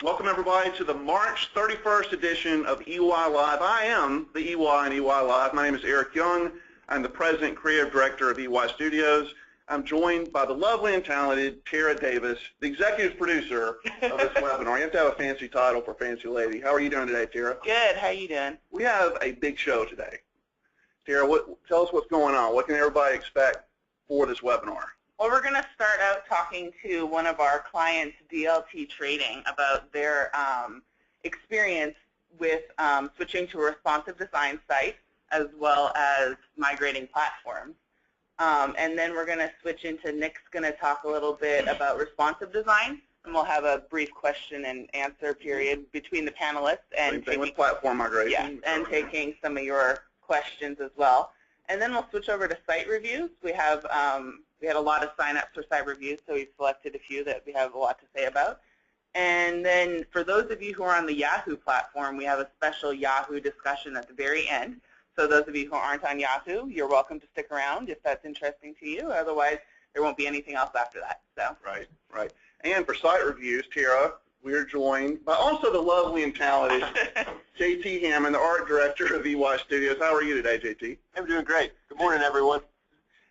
Welcome everybody to the March 31st edition of EY Live. I am the EY and EY Live. My name is Eric Young. I'm the President and Creative Director of EY Studios. I'm joined by the lovely and talented Tara Davis, the Executive Producer of this webinar. You have to have a fancy title for fancy lady. How are you doing today, Tara? Good. How are you doing? We have a big show today. Tara, tell us what's going on. What can everybody expect for this webinar? Well, we're going to start out talking to one of our clients, DLT Trading, about their experience with switching to a responsive design site as well as migrating platforms. And then we're going to switch into Nick's going to talk a little bit about responsive design, and we'll have a brief question and answer period between the panelists and taking platform migration. Yes, and taking some of your questions as well. And then we'll switch over to site reviews. We had a lot of sign-ups for site reviews, so we've selected a few that we have a lot to say about. And then for those of you who are on the Yahoo platform, we have a special Yahoo discussion at the very end. So those of you who aren't on Yahoo, you're welcome to stick around if that's interesting to you. Otherwise, there won't be anything else after that. So. Right, right. And for site reviews, Tara, we're joined by also the lovely and talented JT Hammond, the Art Director of EY Studios. How are you today, JT? I'm doing great. Good morning, everyone.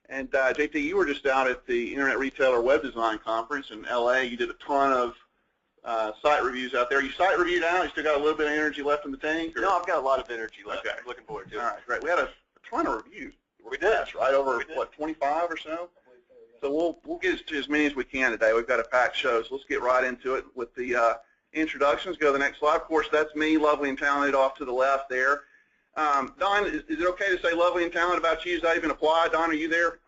And JT, you were just out at the Internet Retailer Web Design Conference in LA. You did a ton of site reviews out there. You site reviewed out? You still got a little bit of energy left in the tank? Or? No, I've got a lot of energy left. Okay. I'm looking forward to it. All right, great. We had a ton of reviews. We did. That's right, over, what, 25 or so? So we'll get to as many as we can today. We've got a packed show, so let's get right into it with the introductions. Go to the next slide. Of course, that's me, lovely and talented, off to the left there. Don, is it okay to say lovely and talented about you? Does that even apply? Don, are you there?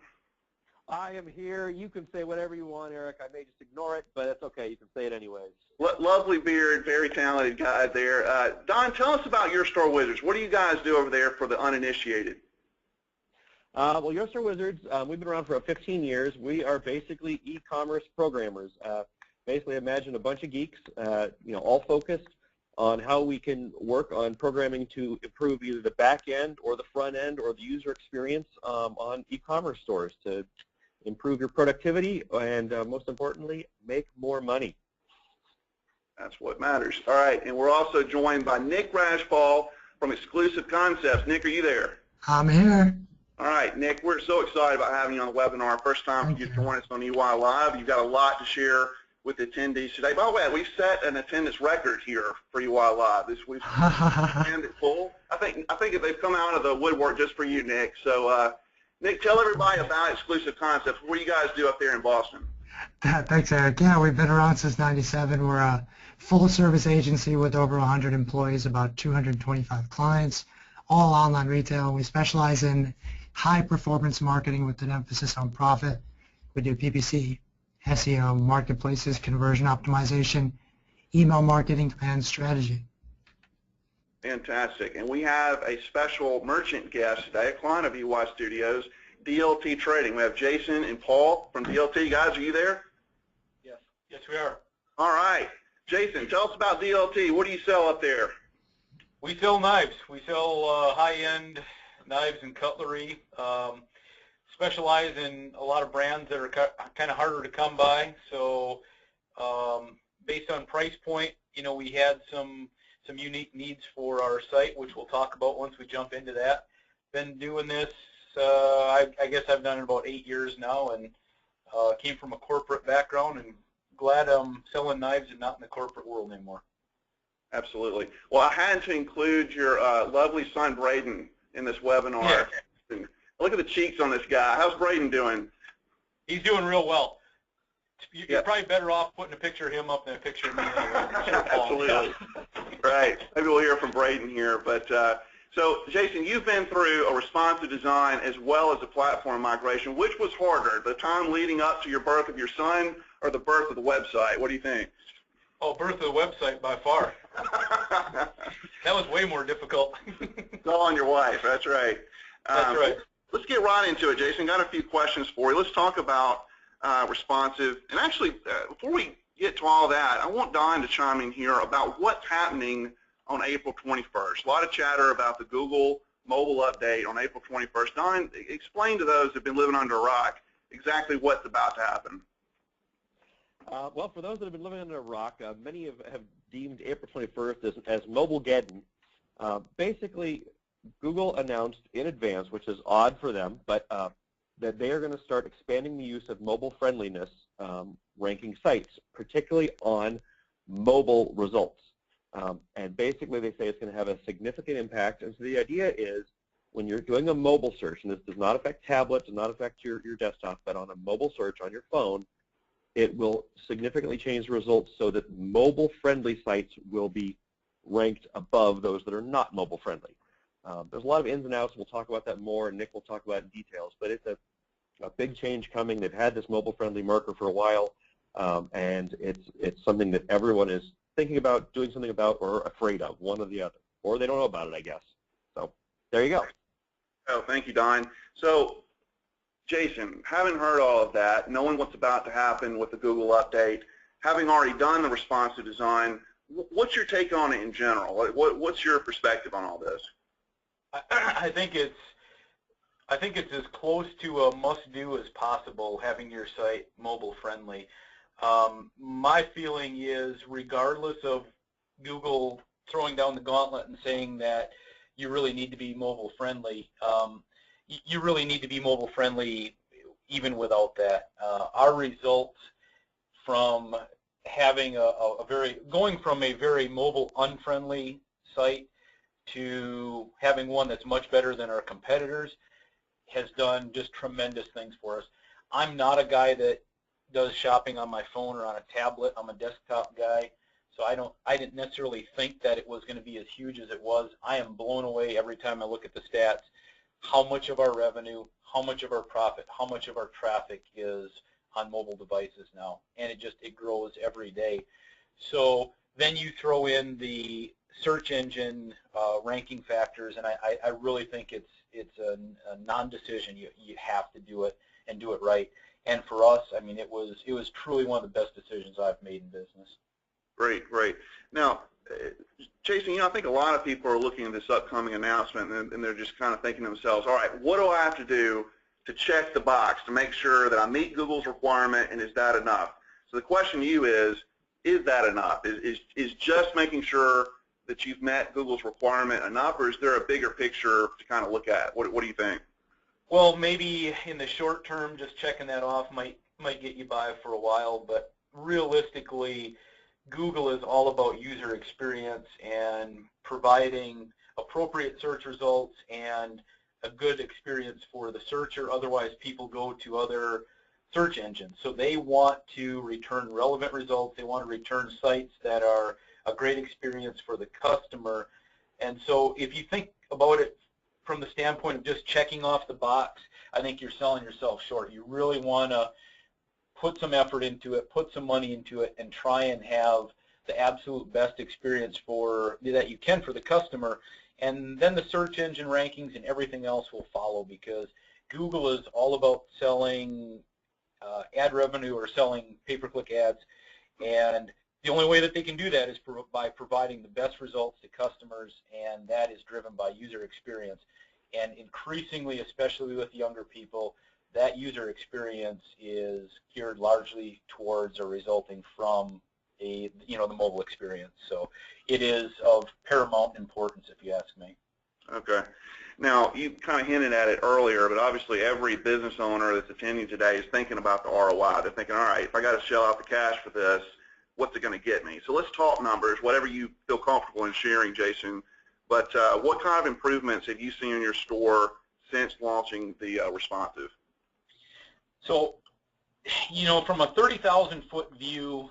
I am here. You can say whatever you want, Eric. I may just ignore it, but that's okay. You can say it anyways. Lovely beard, very talented guy there. Don, tell us about Your Store Wizards. What do you guys do over there for the uninitiated? Well, Your Store Wizards, we've been around for 15 years. We are basically e-commerce programmers. Basically, imagine a bunch of geeks, all focused on how we can work on programming to improve either the back end or the front end or the user experience on e-commerce stores to improve your productivity and, most importantly, make more money. That's what matters. All right, and we're also joined by Nick Rashfall from Exclusive Concepts. Nick, are you there? I'm here. All right, Nick, we're so excited about having you on the webinar. First time for you to join us on EY Live. You've got a lot to share with the attendees today. By the way, we've set an attendance record here for EY Live. We've planned it full. I think they've come out of the woodwork just for you, Nick. So, Nick, tell everybody about Exclusive Concepts. What do you guys do up there in Boston? Thanks, Eric. Yeah, we've been around since '97. We're a full-service agency with over 100 employees, about 225 clients, all online retail. We specialize in high-performance marketing with an emphasis on profit. We do PPC, SEO, marketplaces, conversion optimization, email marketing, and strategy. Fantastic. And we have a special merchant guest today, a client of EY Studios, DLT Trading. We have Jason and Paul from DLT. Guys, are you there? Yes. Yes, we are. All right. Jason, tell us about DLT. What do you sell up there? We sell knives. We sell high-end knives and cutlery. Specialize in a lot of brands that are kind of harder to come by. So based on price point, we had some unique needs for our site, which we'll talk about once we jump into that. Been doing this, I guess I've done it about 8 years now, and came from a corporate background, and glad I'm selling knives and not in the corporate world anymore. Absolutely. Well, I had to include your lovely son, Braden, in this webinar. Yeah. Look at the cheeks on this guy. How's Braden doing? He's doing real well. You're probably better off putting a picture of him up than a picture of me anyway. Absolutely. Right. Maybe we'll hear from Braden here. But so, Jason, you've been through a responsive design as well as a platform migration. Which was harder, the time leading up to your birth of your son or the birth of the website? What do you think? Oh, birth of the website by far. That was way more difficult. It's all on your wife. That's right. That's right. Let's get right into it, Jason. Got a few questions for you. Let's talk about responsive. And actually, before we get to all that, I want Don to chime in here about what's happening on April 21st. A lot of chatter about the Google mobile update on April 21st. Don, explain to those who have been living under a rock exactly what's about to happen. Well, for those that have been living under a rock, many have deemed April 21st as Mobilegeddon. Basically, Google announced in advance, which is odd for them, but that they are going to start expanding the use of mobile friendliness ranking sites, particularly on mobile results. And basically, they say it's going to have a significant impact. And so the idea is, when you're doing a mobile search, and this does not affect tablets, does not affect your desktop, but on a mobile search on your phone, it will significantly change the results so that mobile-friendly sites will be ranked above those that are not mobile-friendly. There's a lot of ins and outs. We'll talk about that more, and Nick will talk about it in details. But it's a big change coming. They've had this mobile-friendly marker for a while, and it's something that everyone is thinking about, doing something about, or afraid of, one or the other. Or they don't know about it, I guess. So there you go. Oh, thank you, Don. So, Jason, having heard all of that, knowing what's about to happen with the Google update, having already done the responsive design, what's your take on it in general? What's your perspective on all this? I think it's as close to a must-do as possible, having your site mobile-friendly. My feeling is, regardless of Google throwing down the gauntlet and saying that you really need to be mobile-friendly, you really need to be mobile-friendly even without that. Our results from having going from a very mobile-unfriendly site to having one that's much better than our competitors has done just tremendous things for us. I'm not a guy that does shopping on my phone or on a tablet. I'm a desktop guy, so I didn't necessarily think that it was going to be as huge as it was. I am blown away every time I look at the stats, how much of our revenue, how much of our profit, how much of our traffic is on mobile devices now, and it grows every day. So then you throw in the search engine ranking factors, and I really think it's a non-decision. You have to do it and do it right. And for us, I mean, it was truly one of the best decisions I've made in business. Great, great. Now, Jason, I think a lot of people are looking at this upcoming announcement, and they're just kind of thinking to themselves, all right, what do I have to do to check the box to make sure that I meet Google's requirement, and is that enough? So the question to you is that enough? Is just making sure that you've met Google's requirement enough, or is there a bigger picture to kind of look at? What do you think? Well, maybe in the short term, just checking that off might get you by for a while, but realistically, Google is all about user experience and providing appropriate search results and a good experience for the searcher. Otherwise, people go to other search engines. So they want to return relevant results. They want to return sites that are a great experience for the customer. And so if you think about it from the standpoint of just checking off the box, I think you're selling yourself short. You really want to put some effort into it, put some money into it, and try and have the absolute best experience that you can for the customer. And then the search engine rankings and everything else will follow, because Google is all about selling ad revenue or selling pay-per-click ads, and the only way that they can do that is by providing the best results to customers, and that is driven by user experience. And increasingly, especially with younger people, that user experience is geared largely towards or resulting from the mobile experience. So it is of paramount importance, if you ask me. Okay. Now, you kind of hinted at it earlier, but obviously every business owner that's attending today is thinking about the ROI. They're thinking, all right, if I got to shell out the cash for this, what's it going to get me? So let's talk numbers, whatever you feel comfortable in sharing, Jason. But what kind of improvements have you seen in your store since launching the responsive? So, from a 30,000-foot view,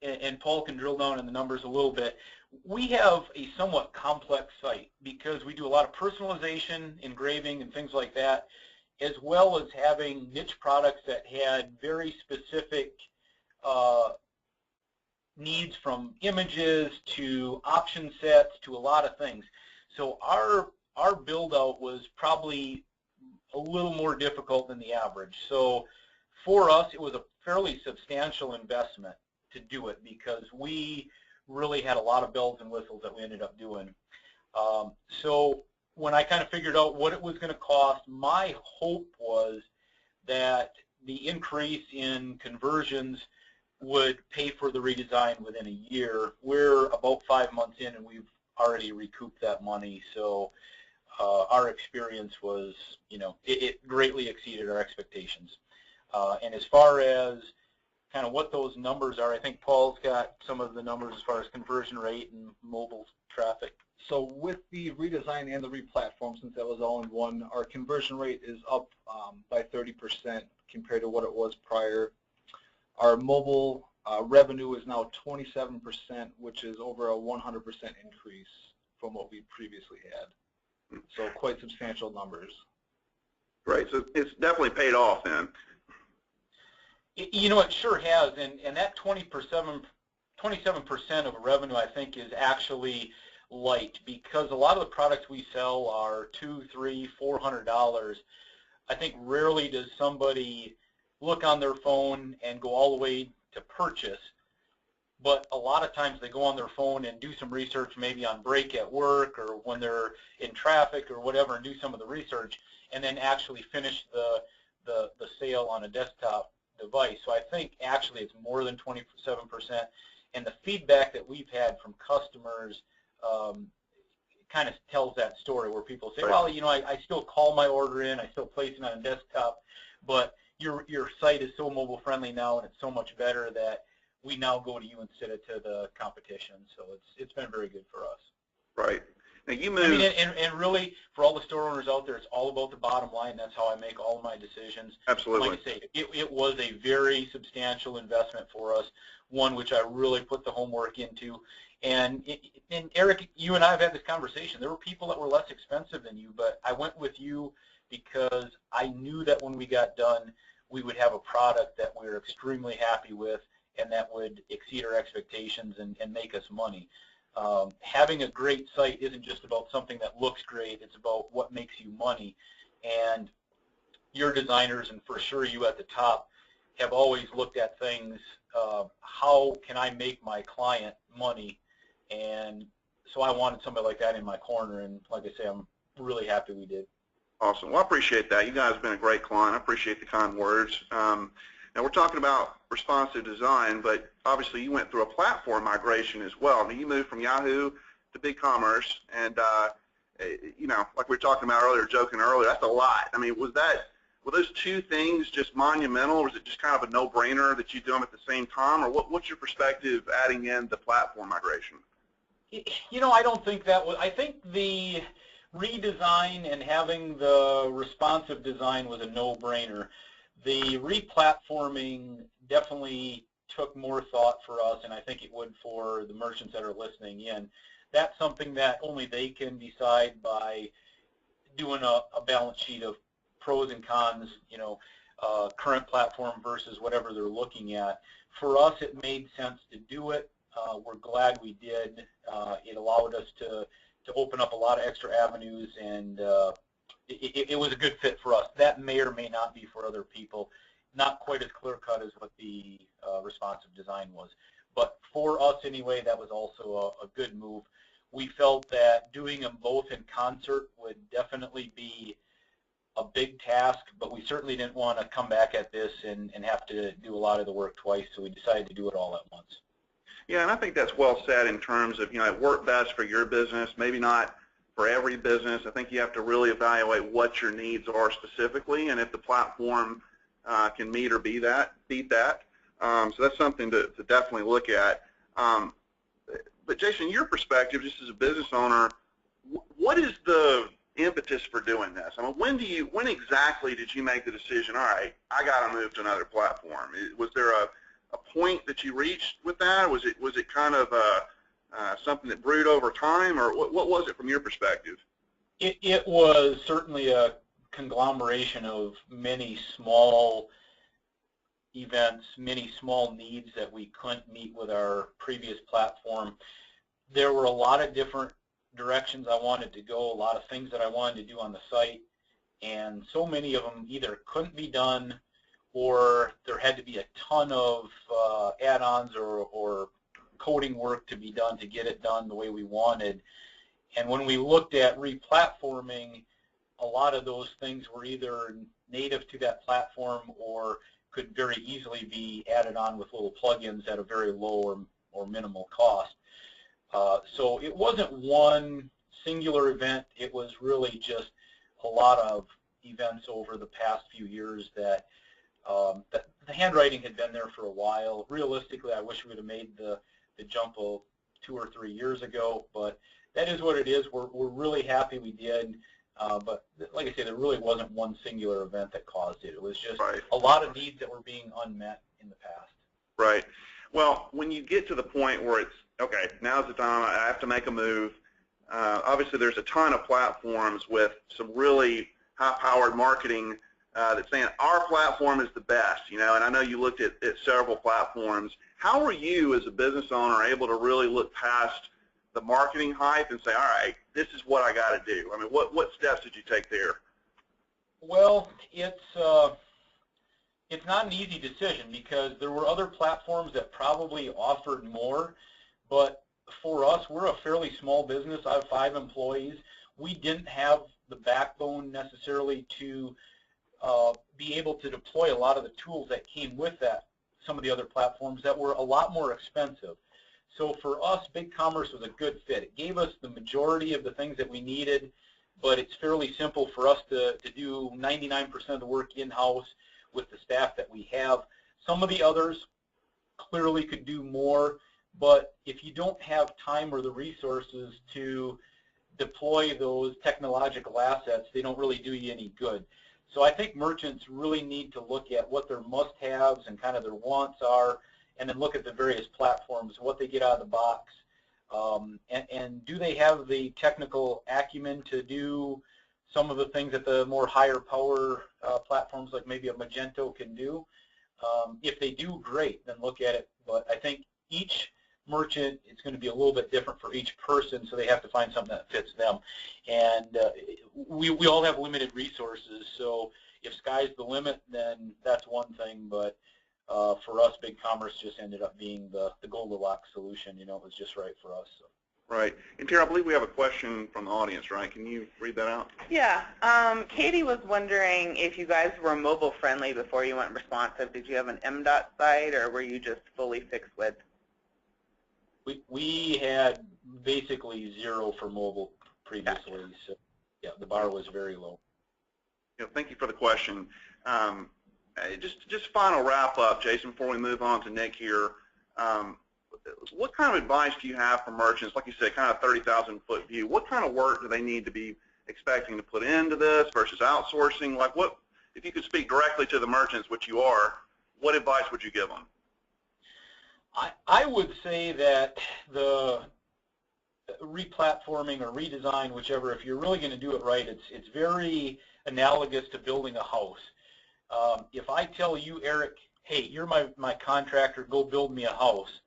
and Paul can drill down in the numbers a little bit, we have a somewhat complex site because we do a lot of personalization, engraving, and things like that, as well as having niche products that had very specific needs, from images to option sets to a lot of things. So our build out was probably a little more difficult than the average. So for us, it was a fairly substantial investment to do it, because we really had a lot of bells and whistles that we ended up doing. So when I kind of figured out what it was going to cost, my hope was that the increase in conversions would pay for the redesign within a year. We're about 5 months in, and we've already recouped that money. So our experience was, it greatly exceeded our expectations. And as far as kind of what those numbers are, I think Paul's got some of the numbers as far as conversion rate and mobile traffic. So with the redesign and the replatform, since that was all in one, our conversion rate is up by 30% compared to what it was prior. Our mobile revenue is now 27%, which is over a 100% increase from what we previously had. So quite substantial numbers. Great. So it's definitely paid off then. It sure has, and that 27% of revenue, I think, is actually light, because a lot of the products we sell are $200, $300, $400. I think rarely does somebody look on their phone and go all the way to purchase, but a lot of times they go on their phone and do some research, maybe on break at work or when they're in traffic or whatever, and do some of the research, and then actually finish the sale on a desktop device. So I think actually it's more than 27%, and the feedback that we've had from customers kind of tells that story, where people say, well, I still call my order in, I still place it on a desktop, but your site is so mobile friendly now, and it's so much better that we now go to you instead of to the competition. So it's been very good for us. Right. Now you moved. I mean, and really, for all the store owners out there, it's all about the bottom line. That's how I make all of my decisions. Absolutely. Like I say, it was a very substantial investment for us, one which I really put the homework into. And Eric, you and I have had this conversation. There were people that were less expensive than you, but I went with you because I knew that when we got done, we would have a product that we were extremely happy with and that would exceed our expectations and make us money. Having a great site isn't just about something that looks great. It's about what makes you money. And your designers, and for sure you at the top, have always looked at things, how can I make my client money? And so I wanted somebody like that in my corner, and like I say, I'm really happy we did. Awesome. Well, I appreciate that. You guys have been a great client. I appreciate the kind words. Now, we're talking about responsive design, but obviously you went through a platform migration as well. I mean, you moved from Yahoo to BigCommerce, and, like we were talking about earlier, joking earlier, that's a lot. I mean, were those two things just monumental, or was it just kind of a no-brainer that you do them at the same time, or what's your perspective adding in the platform migration? I don't think that was, I think the redesign and having the responsive design was a no-brainer. The replatforming definitely took more thought for us, and I think it would for the merchants that are listening in. That's something that only they can decide by doing a balance sheet of pros and cons, current platform versus whatever they're looking at. For us, it made sense to do it. We're glad we did. It allowed us to open up a lot of extra avenues, and it was a good fit for us. That may or may not be for other people. Not quite as clear-cut as what the responsive design was. But for us anyway, that was also a good move. We felt that doing them both in concert would definitely be a big task, but we certainly didn't want to come back at this and have to do a lot of the work twice, so we decided to do it all at once. Yeah, and I think that's well said in terms of, it worked best for your business, maybe not for every business. I think you have to really evaluate what your needs are specifically, and if the platform can meet or beat that. So that's something to definitely look at. But Jason, your perspective, just as a business owner, what is the impetus for doing this? I mean, when exactly did you make the decision, all right, I got to move to another platform? Was there a point that you reached with that? Was it kind of something that brewed over time, or what was it from your perspective? It was certainly a conglomeration of many small events, many small needs that we couldn't meet with our previous platform. There were a lot of different directions I wanted to go, a lot of things that I wanted to do on the site, and so many of them either couldn't be done, or there had to be a ton of add-ons or coding work to be done to get it done the way we wanted. And when we looked at replatforming, a lot of those things were either native to that platform or could very easily be added on with little plugins at a very low or minimal cost. So it wasn't one singular event. It was really just a lot of events over the past few years that the handwriting had been there for a while. Realistically, I wish we would have made the jump of 2 or 3 years ago, but that is what it is. We're really happy we did. But like I say, there really wasn't one singular event that caused it. It was just a lot of needs that were being unmet in the past. Right. Well, when you get to the point where it's, okay, now's the time, I have to make a move. Obviously, there's a ton of platforms with some really high-powered marketing that's saying our platform is the best, and I know you looked at several platforms. How are you as a business owner able to really look past the marketing hype and say, all right, this is what I got to do? I mean, what steps did you take there? Well, it's not an easy decision because there were other platforms that probably offered more, but for us, we're a fairly small business. I have 5 employees. We didn't have the backbone necessarily to be able to deploy a lot of the tools that came with that, some of the other platforms that were a lot more expensive. So for us, BigCommerce was a good fit. It gave us the majority of the things that we needed, but it's fairly simple for us to do 99% of the work in-house with the staff that we have. Some of the others clearly could do more, but if you don't have time or the resources to deploy those technological assets, they don't really do you any good. So I think merchants really need to look at what their must-haves and kind of their wants are, and then look at the various platforms, what they get out of the box, and do they have the technical acumen to do some of the things that the more higher power platforms like maybe a Magento can do. If they do, great, then look at it. But I think each merchant is going to be a little bit different for each person, so they have to find something that fits them. And we all have limited resources, so if sky's the limit, then that's one thing. But for us, BigCommerce just ended up being the Goldilocks solution. It was just right for us. So. Right. And Tara, I believe we have a question from the audience, right? Can you read that out? Yeah. Katie was wondering if you guys were mobile friendly before you went responsive. Did you have an MDOT site, or were you just fully fixed with? We had basically 0 for mobile previously, gotcha. So yeah, the bar was very low. Thank you for the question. Just final wrap up, Jason, before we move on to Nick here. What kind of advice do you have for merchants, like you said, kind of 30,000-foot view? What kind of work do they need to be expecting to put into this versus outsourcing? Like, what, if you could speak directly to the merchants, which you are, what advice would you give them? I would say that the replatforming or redesign, whichever, if you're really going to do it right, it's very analogous to building a house. If I tell you, Eric, hey, you're my contractor, go build me a house,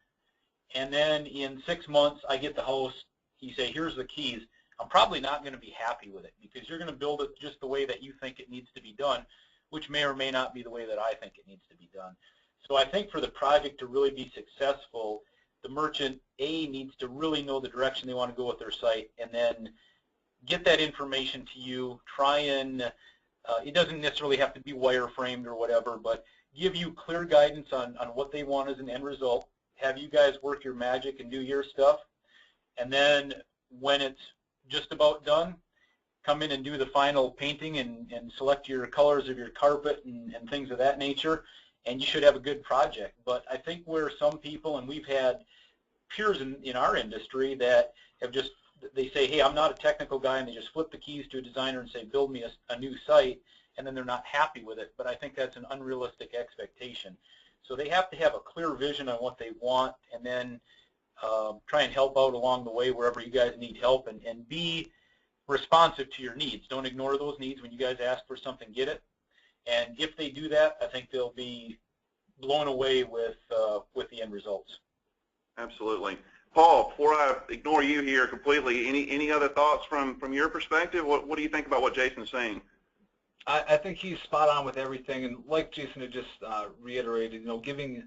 and then in 6 months I get the house, you say, here's the keys, I'm probably not going to be happy with it because you're going to build it just the way that you think it needs to be done, which may or may not be the way that I think it needs to be done. So I think for the project to really be successful, the merchant, A, needs to really know the direction they want to go with their site, and then get that information to you, try and, it doesn't necessarily have to be wireframed or whatever, but give you clear guidance on what they want as an end result, have you guys work your magic and do your stuff, and then when it's just about done, come in and do the final painting and select your colors of your carpet and things of that nature, and you should have a good project. But I think where some people, and we've had peers in our industry that have just, they say, hey, I'm not a technical guy, and they just flip the keys to a designer and say, build me a new site, and then they're not happy with it. But I think that's an unrealistic expectation. So they have to have a clear vision on what they want, and then try and help out along the way wherever you guys need help, and be responsive to your needs. Don't ignore those needs. When you guys ask for something, get it. And if they do that, I think they'll be blown away with the end results. Absolutely. Paul, before I ignore you here completely, any other thoughts from your perspective? What do you think about what Jason's saying? I think he's spot on with everything, and like Jason had just reiterated, giving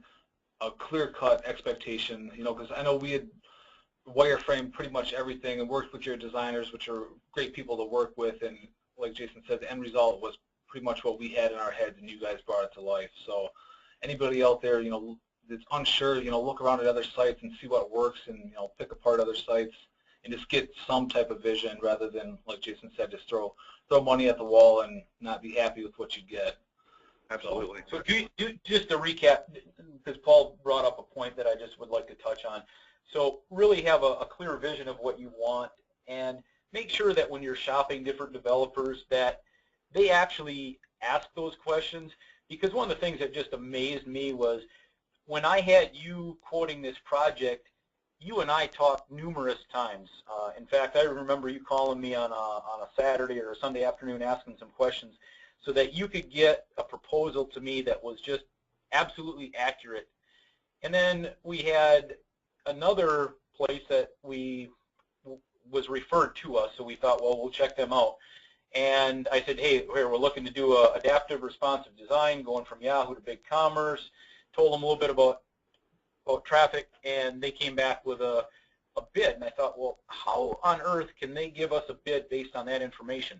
a clear-cut expectation, because I know we had wireframed pretty much everything and worked with your designers, which are great people to work with, and like Jason said, the end result was pretty much what we had in our heads, and you guys brought it to life. So anybody out there, that's unsure, look around at other sites and see what works, and pick apart other sites and just get some type of vision rather than, like Jason said, just throw money at the wall and not be happy with what you get. Absolutely. So just to recap, because Paul brought up a point that I just would like to touch on. So really have a clear vision of what you want, and make sure that when you're shopping different developers that they actually ask those questions. Because one of the things that just amazed me was when I had you quoting this project, you and I talked numerous times. In fact, I remember you calling me on a Saturday or a Sunday afternoon asking some questions so that you could get a proposal to me that was just absolutely accurate. And then we had another place that was referred to us, so we thought, well, we'll check them out. And I said, hey, here, we're looking to do a adaptive responsive design going from Yahoo to BigCommerce. Told them a little bit about traffic, and they came back with a bid. And I thought, well, how on earth can they give us a bid based on that information?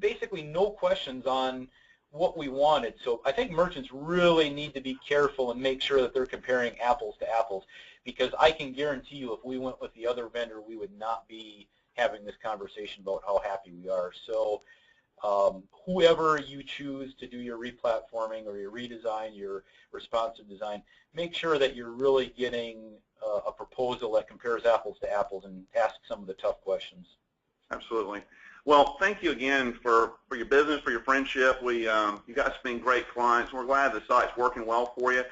Basically, no questions on what we wanted. So I think merchants really need to be careful and make sure that they're comparing apples to apples, because I can guarantee you if we went with the other vendor, we would not be having this conversation about how happy we are. So whoever you choose to do your replatforming or your redesign, your responsive design, make sure that you're really getting a proposal that compares apples to apples and ask some of the tough questions. Absolutely. Well, thank you again for your business, for your friendship. You guys have been great clients. We're glad the site's working well for you.